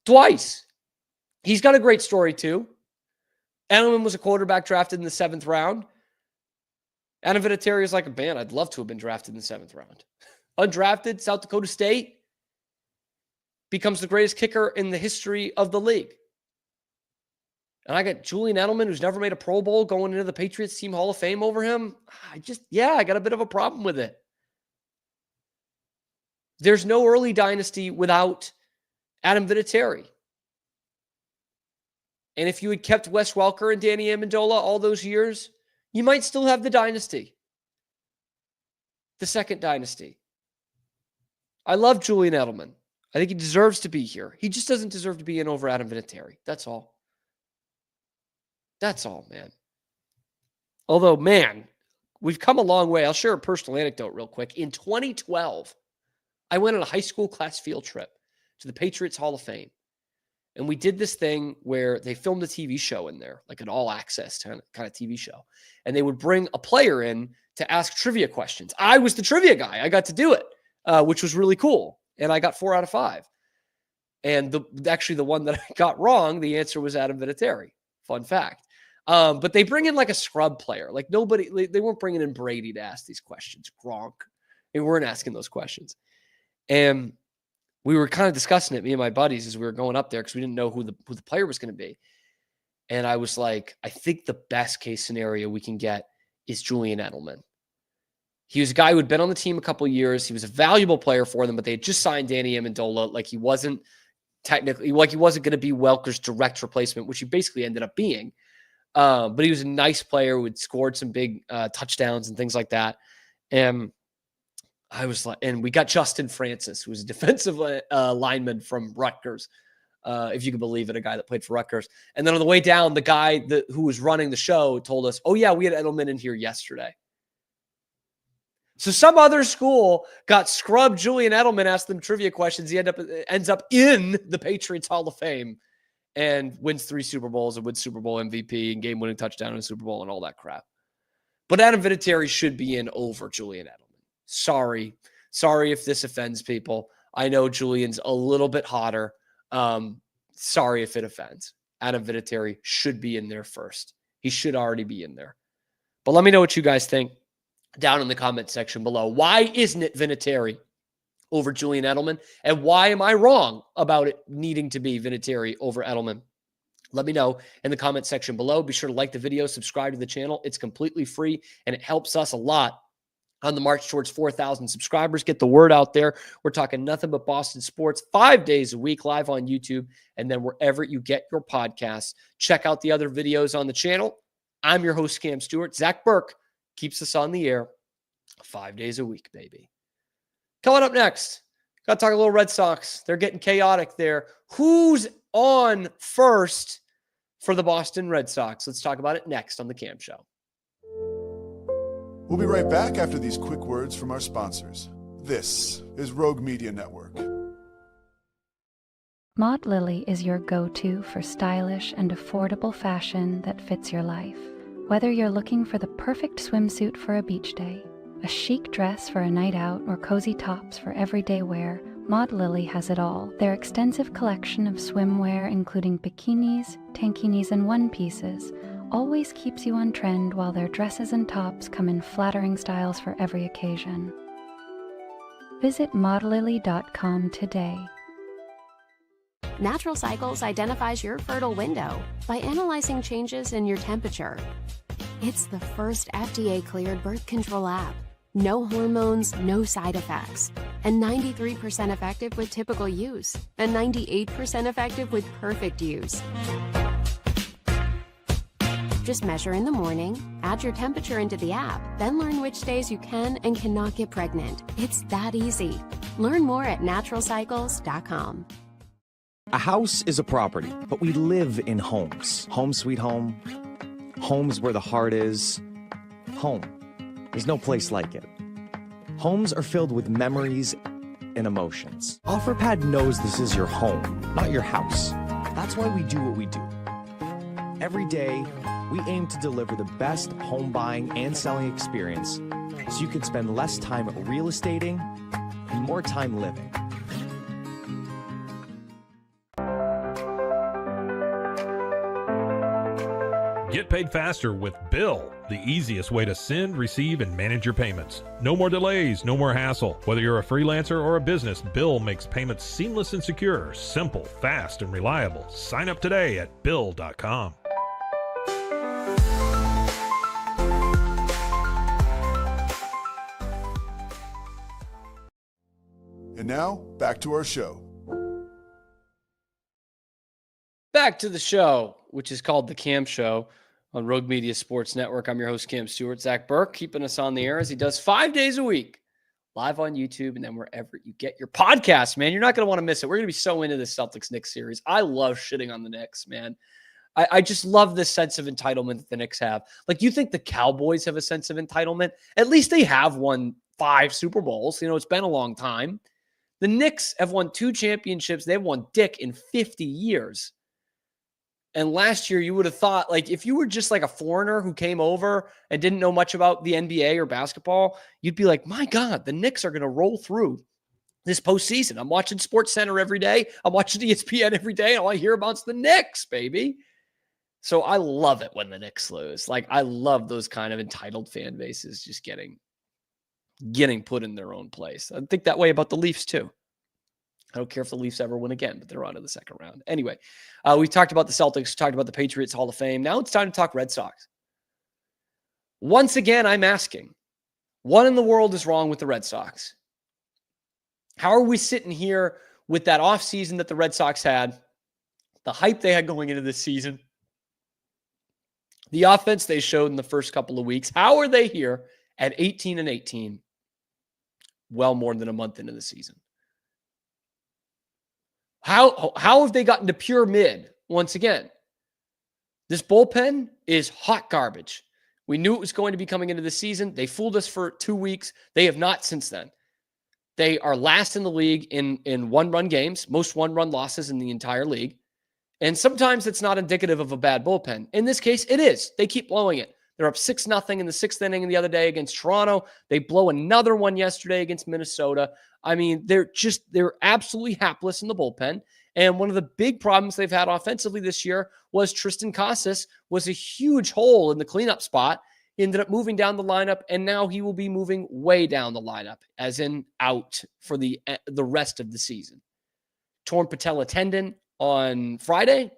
He's got a great story too. Edelman was a quarterback drafted in the 7th round. Adam Vinatieri is like, man, I'd love to have been drafted in the 7th round. Undrafted, South Dakota State, becomes the greatest kicker in the history of the league. And I got Julian Edelman, who's never made a Pro Bowl, going into the Patriots Team Hall of Fame over him. I got a bit of a problem with it. There's no early dynasty without Adam Vinatieri. And if you had kept Wes Welker and Danny Amendola all those years, you might still have the dynasty. The second dynasty. I love Julian Edelman. I think he deserves to be here. He just doesn't deserve to be in over Adam Vinatieri. That's all. That's all, man. Although, man, we've come a long way. I'll share a personal anecdote real quick. In 2012, I went on a high school class field trip to the Patriots Hall of Fame. And we did this thing where they filmed a TV show in there, like an all access kind of TV show. And they would bring a player in to ask trivia questions. I was the trivia guy. I got to do it, which was really cool. And I got 4 out of 5. And the one that I got wrong, the answer was Adam Vinatieri. Fun fact. But they bring in like a scrub player. Like they weren't bringing in Brady to ask these questions. Gronk. They weren't asking those questions. And we were kind of discussing it, me and my buddies, as we were going up there because we didn't know who the player was going to be. And I was like, I think the best case scenario we can get is Julian Edelman. He was a guy who had been on the team a couple of years. He was a valuable player for them, but they had just signed Danny Amendola. Like he wasn't going to be Welker's direct replacement, which he basically ended up being. But he was a nice player who had scored some big touchdowns and things like that. And I was like, and we got Justin Francis, who was a defensive lineman from Rutgers, if you can believe it, a guy that played for Rutgers. And then on the way down, the guy who was running the show told us, oh, yeah, we had Edelman in here yesterday. So some other school got scrubbed Julian Edelman, asked them trivia questions. He ends up in the Patriots Hall of Fame and wins 3 Super Bowls and wins Super Bowl MVP and game-winning touchdown in the Super Bowl and all that crap. But Adam Vinatieri should be in over Julian Edelman. Sorry if this offends people. I know Julian's a little bit hotter. Sorry if it offends. Adam Vinatieri should be in there first. He should already be in there. But let me know what you guys think down in the comment section below. Why isn't it Vinatieri over Julian Edelman? And why am I wrong about it needing to be Vinatieri over Edelman? Let me know in the comment section below. Be sure to like the video, subscribe to the channel. It's completely free, and it helps us a lot on the march towards 4,000 subscribers. Get the word out there. We're talking nothing but Boston sports 5 days a week, live on YouTube, and then wherever you get your podcasts. Check out the other videos on the channel. I'm your host, Cam Stewart. Zach Burke keeps us on the air 5 days a week, baby. Coming up next, got to talk a little Red Sox. They're getting chaotic there. Who's on first for the Boston Red Sox? Let's talk about it next on The Cam Show. We'll be right back after these quick words from our sponsors. This is Rogue Media Network. Maud Lily is your go-to for stylish and affordable fashion that fits your life. Whether you're looking for the perfect swimsuit for a beach day, a chic dress for a night out, or cozy tops for everyday wear, Maud Lily has it all. Their extensive collection of swimwear, including bikinis, tankinis, and one-pieces, always keeps you on trend, while their dresses and tops come in flattering styles for every occasion. Visit maudlily.com today. Natural Cycles identifies your fertile window by analyzing changes in your temperature. It's the first FDA-cleared birth control app. No hormones, no side effects, and 93% effective with typical use, and 98% effective with perfect use. Just measure in the morning, add your temperature into the app, then learn which days you can and cannot get pregnant. It's that easy. Learn more at naturalcycles.com. A house is a property, but we live in homes. Home sweet home. Homes where the heart is. Home. There's no place like it. Homes are filled with memories and emotions. OfferPad knows this is your home, not your house. That's why we do what we do. Every day, we aim to deliver the best home buying and selling experience so you can spend less time real estating and more time living. Get paid faster with Bill, the easiest way to send, receive, and manage your payments. No more delays, no more hassle. Whether you're a freelancer or a business, Bill makes payments seamless and secure, simple, fast, and reliable. Sign up today at Bill.com. And now, back to our show. Back to the show, which is called The Cam Show on Rogue Media Sports Network. I'm your host, Cam Stewart. Zach Burke keeping us on the air as he does 5 days a week, live on YouTube, and then wherever you get your podcast, man. You're not going to want to miss it. We're going to be so into this Celtics-Knicks series. I love shitting on the Knicks, man. I just love this sense of entitlement that the Knicks have. Like, you think the Cowboys have a sense of entitlement? At least they have won 5 Super Bowls. It's been a long time. The Knicks have won 2 championships. They've won dick in 50 years. And last year, you would have thought, like, if you were just like a foreigner who came over and didn't know much about the NBA or basketball, you'd be like, my God, the Knicks are going to roll through this postseason. I'm watching SportsCenter every day. I'm watching ESPN every day. And all I hear about is the Knicks, baby. So I love it when the Knicks lose. Like, I love those kind of entitled fan bases just getting put in their own place. I think that way about the Leafs too. I don't care if the Leafs ever win again, but they're on to the second round. Anyway, we talked about the Celtics, talked about the Patriots Hall of Fame. Now it's time to talk Red Sox. Once again, I'm asking, what in the world is wrong with the Red Sox? How are we sitting here with that offseason that the Red Sox had, the hype they had going into this season, the offense they showed in the first couple of weeks? How are they here at 18-18, well more than a month into the season? How have they gotten to pure mid once again? This bullpen is hot garbage. We knew it was going to be coming into the season. They fooled us for 2 weeks. They have not since then. They are last in the league in one-run games, most one-run losses in the entire league. And sometimes it's not indicative of a bad bullpen. In this case, it is. They keep blowing it. They're up 6-0 in the 6th inning the other day against Toronto. They blow another one yesterday against Minnesota. I mean, they're absolutely hapless in the bullpen. And one of the big problems they've had offensively this year was Tristan Casas was a huge hole in the cleanup spot. He ended up moving down the lineup, and now he will be moving way down the lineup, as in out for the rest of the season. Torn patella tendon on Friday.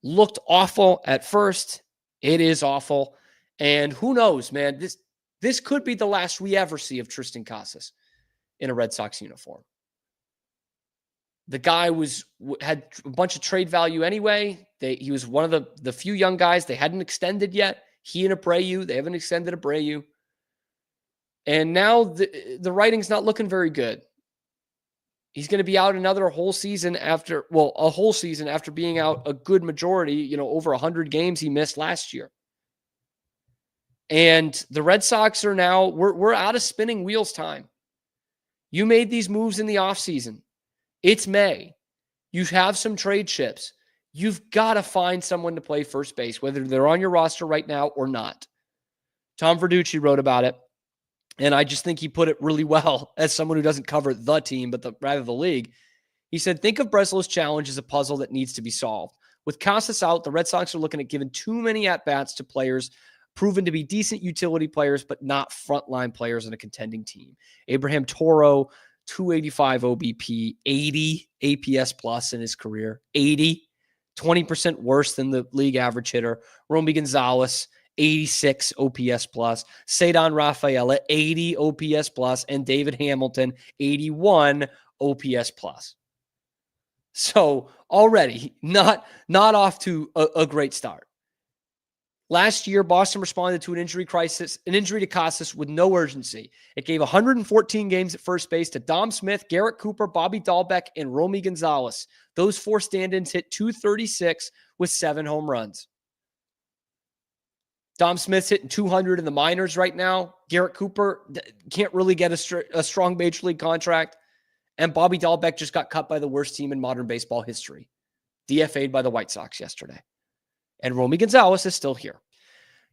Looked awful at first. It is awful. And who knows, man, this could be the last we ever see of Tristan Casas in a Red Sox uniform. The guy had a bunch of trade value anyway. He was one of the few young guys they hadn't extended yet. He and Abreu, they haven't extended Abreu. And now the writing's not looking very good. He's going to be out a whole season after being out a good majority, over 100 games he missed last year. And the Red Sox are now, we're out of spinning wheels time. You made these moves in the offseason. It's May. You have some trade chips. You've got to find someone to play first base, whether they're on your roster right now or not. Tom Verducci wrote about it, and I just think he put it really well as someone who doesn't cover the team, but rather the league. He said, think of Breslow's challenge as a puzzle that needs to be solved. With Casas out, the Red Sox are looking at giving too many at-bats to players proven to be decent utility players, but not frontline players on a contending team. Abraham Toro, 285 OBP, 80 APS plus in his career, 20% worse than the league average hitter. Romy Gonzalez, 86 OPS plus. Cedar Rafaela, 80 OPS plus. And David Hamilton, 81 OPS plus. So already not off to a great start. Last year, Boston responded to an injury to Casas with no urgency. It gave 114 games at first base to Dom Smith, Garrett Cooper, Bobby Dahlbeck, and Romy Gonzalez. Those 4 stand-ins hit .236 with 7 home runs. Dom Smith's hitting 200 in the minors right now. Garrett Cooper can't really get a strong major league contract. And Bobby Dahlbeck just got cut by the worst team in modern baseball history. DFA'd by the White Sox yesterday. And Romy Gonzalez is still here.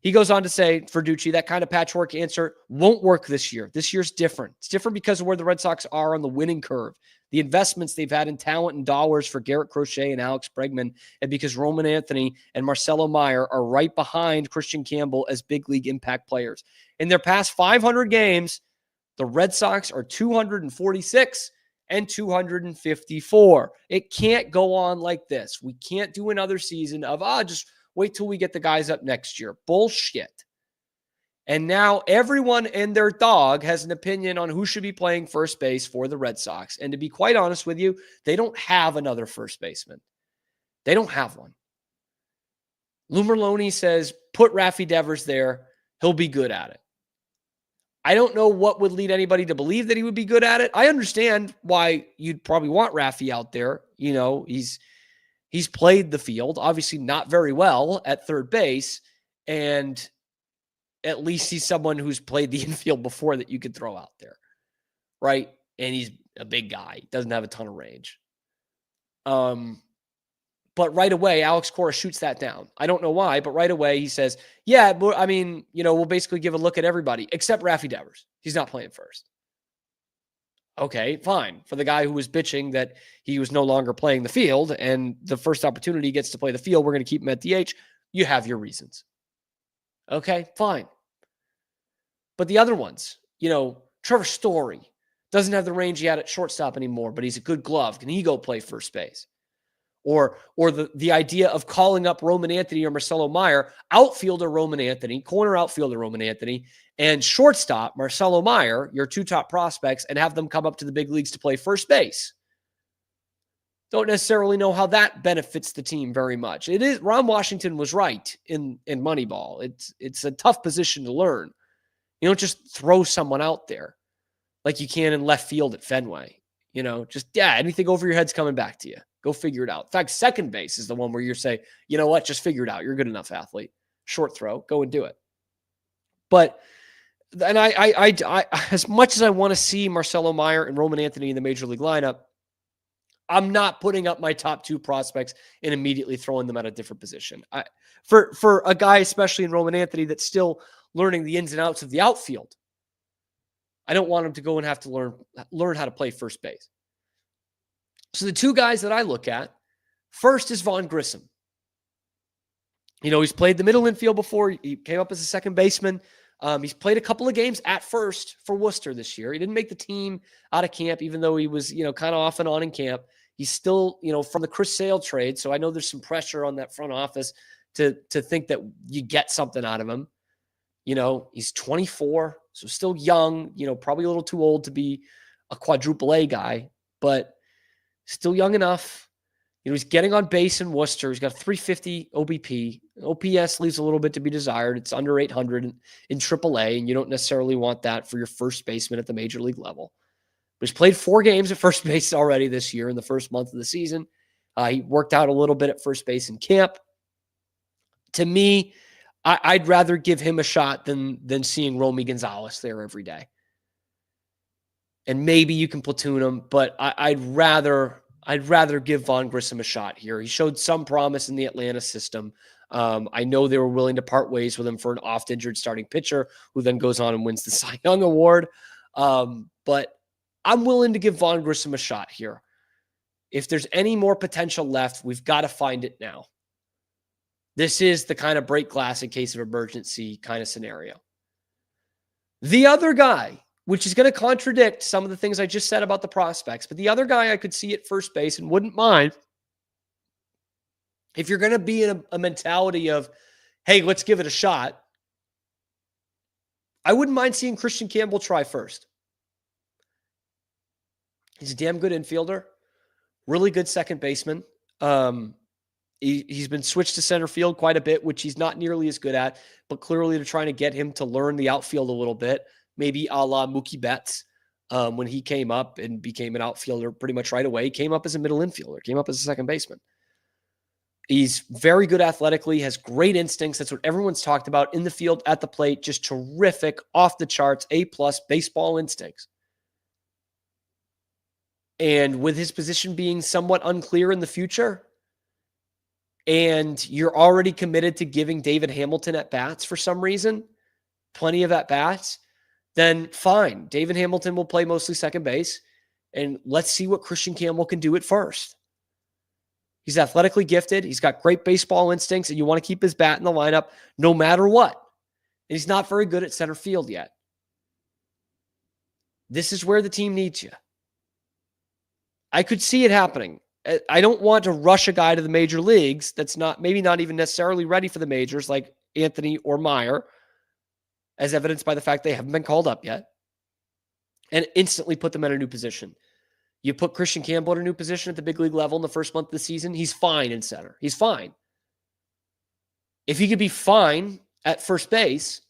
He goes on to say, Verducci, that kind of patchwork answer won't work this year. This year's different. It's different because of where the Red Sox are on the winning curve. The investments they've had in talent and dollars for Garrett Crochet and Alex Bregman, and because Roman Anthony and Marcelo Meyer are right behind Christian Campbell as big league impact players. In their past 500 games, the Red Sox are 246 and 254. It can't go on like this. We can't do another season of, just wait till we get the guys up next year. Bullshit. And now everyone and their dog has an opinion on who should be playing first base for the Red Sox. And to be quite honest with you, they don't have another first baseman. They don't have one. Lou Merloni says, put Raffy Devers there. He'll be good at it. I don't know what would lead anybody to believe that he would be good at it. I understand why you'd probably want Raffy out there. You know, he's played the field, obviously not very well at third base, and at least he's someone who's played the infield before that you could throw out there, right? And he's a big guy. He doesn't have a ton of range. But right away, Alex Cora shoots that down. I don't know why, but right away he says, yeah, but I mean, you know, we'll basically give a look at everybody except Raffy Devers. He's not playing first. Okay, fine. For the guy who was bitching that he was no longer playing the field and the first opportunity he gets to play the field, we're going to keep him at DH. You have your reasons. Okay, fine. But the other ones, you know, Trevor Story doesn't have the range he had at shortstop anymore, but he's a good glove. Can he go play first base? Or the idea of calling up Roman Anthony or Marcelo Meyer, outfielder Roman Anthony, corner outfielder Roman Anthony, and shortstop Marcelo Meyer, your two top prospects, and have them come up to the big leagues to play first base. Don't necessarily know how that benefits the team very much. It is Ron Washington was right in Moneyball. It's a tough position to learn. You don't just throw someone out there like you can in left field at Fenway. You know, just anything over your head's coming back to you. Go figure it out. In fact, second base is the one where you say, you know what, just figure it out. You're a good enough athlete. Short throw, go and do it. But, and I as much as I want to see Marcelo Meyer and Roman Anthony in the major league lineup, I'm not putting up my top two prospects and immediately throwing them at a different position. For a guy, especially in Roman Anthony, that's still learning the ins and outs of the outfield, I don't want him to go and have to learn how to play first base. So the two guys that I look at, first is Vaughn Grissom. You know, he's played the middle infield before. He came up as a second baseman. He's played a couple of games at first for Worcester this year. He didn't make the team out of camp, even though he was, you know, kind of off and on in camp. He's still, you know, from the Chris Sale trade. So I know there's some pressure on that front office to think that you get something out of him. You know, he's 24, so still young, you know, probably a little too old to be a quadruple A guy, but still young enough. You know, he's getting on base in Worcester. He's got a 350 OBP. OPS leaves a little bit to be desired. It's under 800 in AAA, and you don't necessarily want that for your first baseman at the major league level. But he's played 4 games at first base already this year in the first month of the season. He worked out a little bit at first base in camp. To me, I'd rather give him a shot than seeing Romy Gonzalez there every day. And maybe you can platoon him, but I'd rather give Vaughn Grissom a shot here. He showed some promise in the Atlanta system. I know they were willing to part ways with him for an oft-injured starting pitcher who then goes on and wins the Cy Young Award. But I'm willing to give Vaughn Grissom a shot here. If there's any more potential left, we've got to find it now. This is the kind of break glass in case of emergency kind of scenario. The other guy, which is going to contradict some of the things I just said about the prospects, but the other guy I could see at first base and wouldn't mind, if you're going to be in a mentality of, hey, let's give it a shot, I wouldn't mind seeing Christian Campbell try first. He's a damn good infielder, really good second baseman. He's been switched to center field quite a bit, which he's not nearly as good at, but clearly they're trying to get him to learn the outfield a little bit, maybe a la Mookie Betts when he came up and became an outfielder pretty much right away. He came up as a middle infielder, came up as a second baseman. He's very good athletically, has great instincts. That's what everyone's talked about in the field, at the plate, just terrific, off the charts, A+ baseball instincts. And with his position being somewhat unclear in the future, and you're already committed to giving David Hamilton at-bats for some reason, plenty of at-bats, then fine. David Hamilton will play mostly second base, and let's see what Christian Campbell can do at first. He's athletically gifted. He's got great baseball instincts, and you want to keep his bat in the lineup no matter what. And he's not very good at center field yet. This is where the team needs you. I could see it happening. I don't want to rush a guy to the major leagues that's maybe not even necessarily ready for the majors like Anthony or Meyer, as evidenced by the fact they haven't been called up yet, and instantly put them in a new position. You put Christian Campbell in a new position at the big league level in the first month of the season, he's fine in center. He's fine. If he could be fine at first base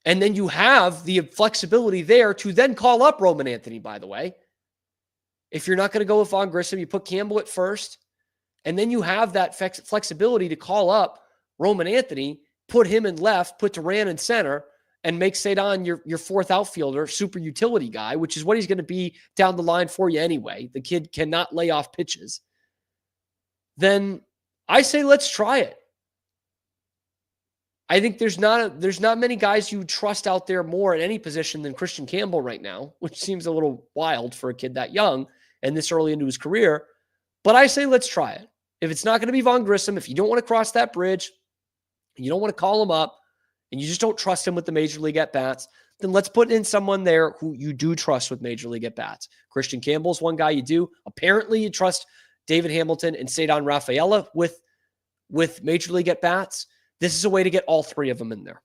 And then you have the flexibility there to then call up Roman Anthony, by the way. If you're not going to go with Von Grissom, you put Campbell at first. And then you have that flexibility to call up Roman Anthony, put him in left, put Durant in center, and make Sedan your fourth outfielder, super utility guy, which is what he's going to be down the line for you anyway. The kid cannot lay off pitches. Then I say let's try it. I think there's not many guys you trust out there more in any position than Christian Campbell right now, which seems a little wild for a kid that young and this early into his career. But I say let's try it. If it's not going to be Von Grissom, if you don't want to cross that bridge, you don't want to call him up, and you just don't trust him with the major league at-bats, then let's put in someone there who you do trust with major league at-bats. Christian Campbell's one guy you do. Apparently you trust David Hamilton and Sedan Rafaela with major league at-bats. This is a way to get all three of them in there.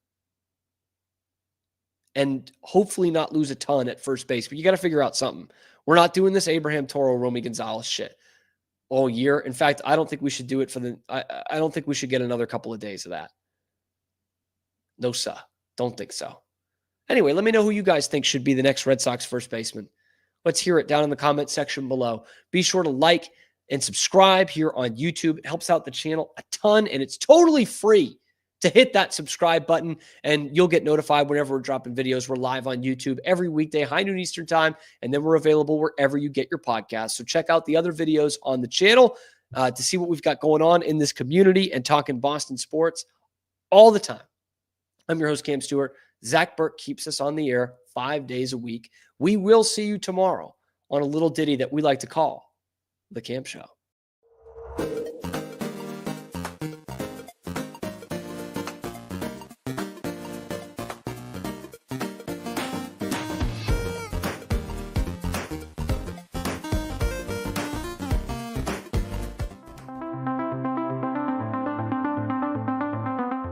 And hopefully not lose a ton at first base. But you got to figure out something. We're not doing this Abraham Toro, Romy Gonzalez shit all year. In fact, I don't think we should do it I don't think we should get another couple of days of that. No, sir. Don't think so. Anyway, let me know who you guys think should be the next Red Sox first baseman. Let's hear it down in the comment section below. Be sure to like and subscribe here on YouTube. It helps out the channel a ton, and it's totally free to hit that subscribe button, and you'll get notified whenever we're dropping videos. We're live on YouTube every weekday, high noon Eastern time, and then we're available wherever you get your podcasts. So check out the other videos on the channel to see what we've got going on in this community and talking Boston sports all the time. I'm your host, Cam Stewart. Zach Burke keeps us on the air 5 days a week. We will see you tomorrow on a little ditty that we like to call The Cam Show.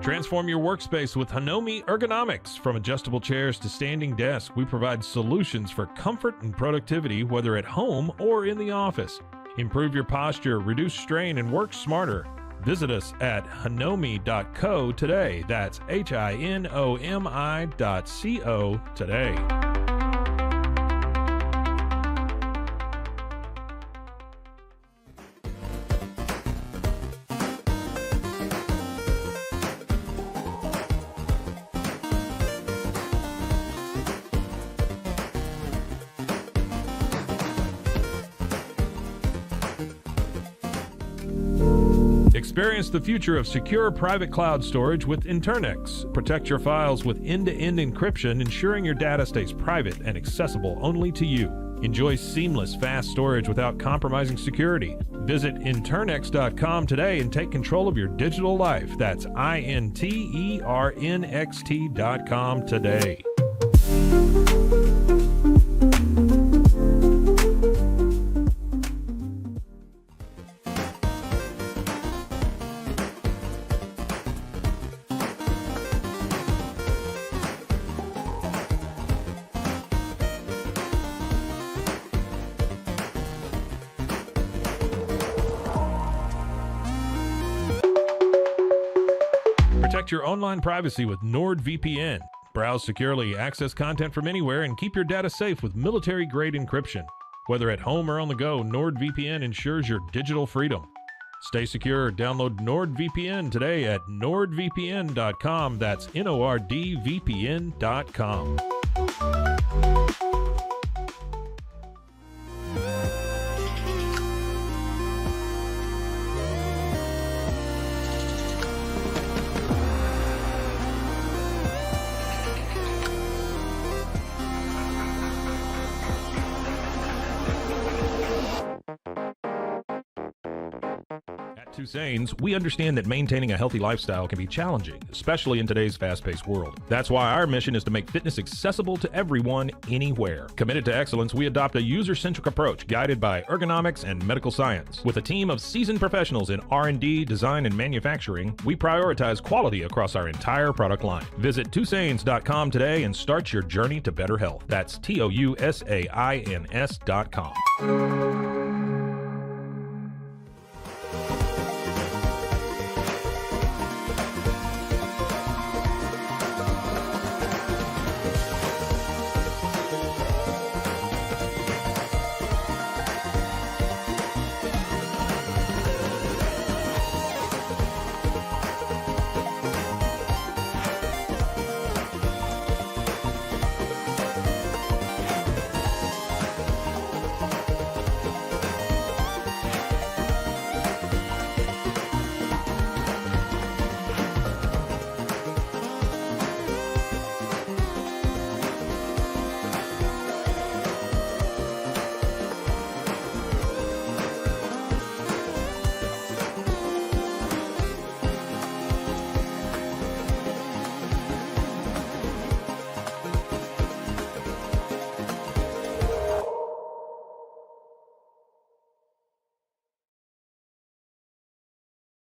Transform your workspace with Hanomi Ergonomics. From adjustable chairs to standing desks, we provide solutions for comfort and productivity, whether at home or in the office. Improve your posture, reduce strain, and work smarter. Visit us at hanomi.co today. That's HINOMI.co today. Experience the future of secure private cloud storage with Internex. Protect your files with end-to-end encryption, ensuring your data stays private and accessible only to you. Enjoy seamless, fast storage without compromising security. Visit Internex.com today and take control of your digital life. That's INTERNXT.com today. Protect your online privacy with NordVPN. Browse securely, access content from anywhere, and keep your data safe with military-grade encryption. Whether at home or on the go, NordVPN ensures your digital freedom. Stay secure. Download NordVPN today at nordvpn.com. That's NORDVPN.com. Tusains, we understand that maintaining a healthy lifestyle can be challenging, especially in today's fast-paced world. That's why our mission is to make fitness accessible to everyone, anywhere. Committed to excellence, we adopt a user-centric approach guided by ergonomics and medical science. With a team of seasoned professionals in R&D, design, and manufacturing, we prioritize quality across our entire product line. Visit Tusains.com today and start your journey to better health. That's TOUSAINS.com.